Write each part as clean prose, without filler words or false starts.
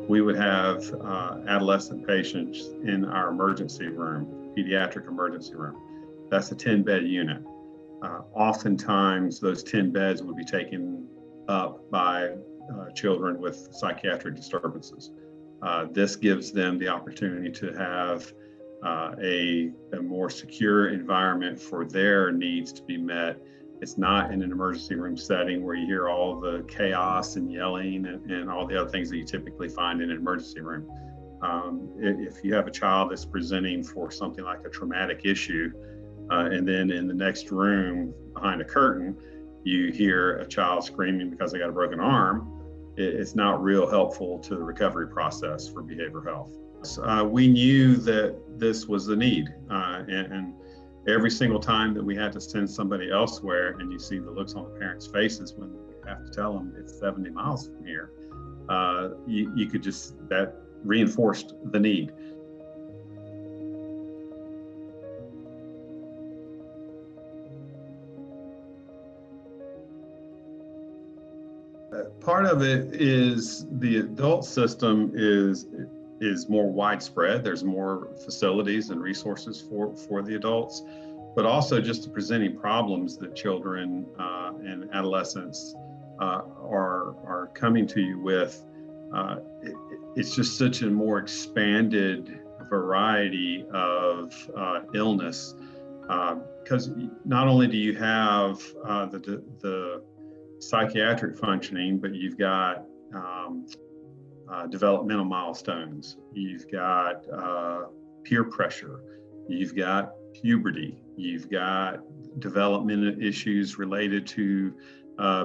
we would have adolescent patients in our emergency room, pediatric emergency room. That's a 10-bed unit. Oftentimes, those 10 beds would be taken up by children with psychiatric disturbances. This gives them the opportunity to have a more secure environment for their needs to be met. It's not in an emergency room setting where you hear all the chaos and yelling and all the other things that you typically find in an emergency room. If you have a child that's presenting for something like a traumatic issue, and then in the next room behind a curtain, you hear a child screaming because they got a broken arm, it's not real helpful to the recovery process for behavioral health. We knew that this was the need, and every single time that we had to send somebody elsewhere, and you see the looks on the parents' faces when we have to tell them it's 70 miles from here, you could just, that reinforced the need. Part of it is the adult system is more widespread. There's more facilities and resources for the adults, but also just the presenting problems that children and adolescents are coming to you with. It's just such a more expanded variety of illness, because not only do you have the psychiatric functioning, but you've got developmental milestones, you've got peer pressure, you've got puberty, you've got developmental issues related to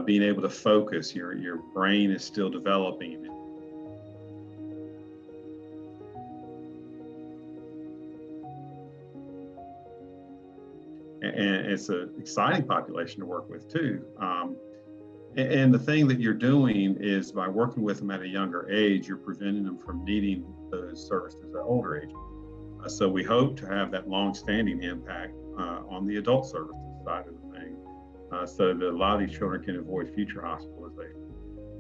being able to focus. Your brain is still developing. And it's an exciting population to work with too. And the thing that you're doing is, by working with them at a younger age, you're preventing them from needing those services at older age. So we hope to have that long-standing impact on the adult services side of the thing, so that a lot of these children can avoid future hospitalization.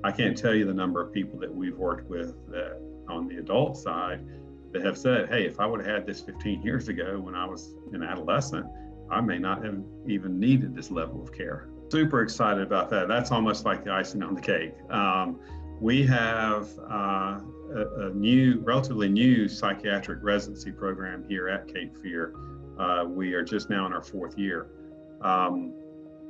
I can't tell you the number of people that we've worked with that on the adult side that have said, hey, if I would have had this 15 years ago when I was an adolescent, I may not have even needed this level of care. Super excited about that. That's almost like the icing on the cake. We have a relatively new psychiatric residency program here at Cape Fear. We are just now in our 4th year.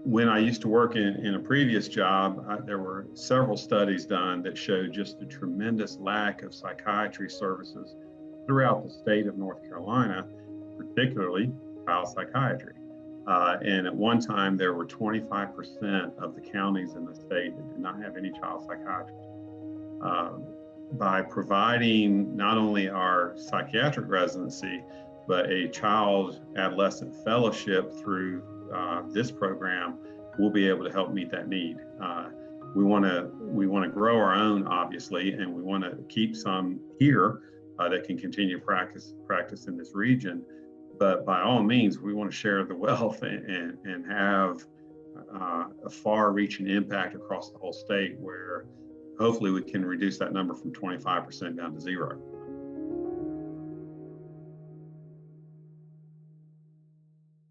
When I used to work in a previous job, there were several studies done that showed just the tremendous lack of psychiatry services throughout the state of North Carolina, particularly child psychiatry. And at one time, there were 25% of the counties in the state that did not have any child psychiatrists. By providing not only our psychiatric residency, but a child adolescent fellowship through this program, we'll be able to help meet that need. We want to grow our own, obviously, and we want to keep some here that can continue practice in this region. But by all means, we want to share the wealth and have a far-reaching impact across the whole state, where hopefully we can reduce that number from 25% down to 0.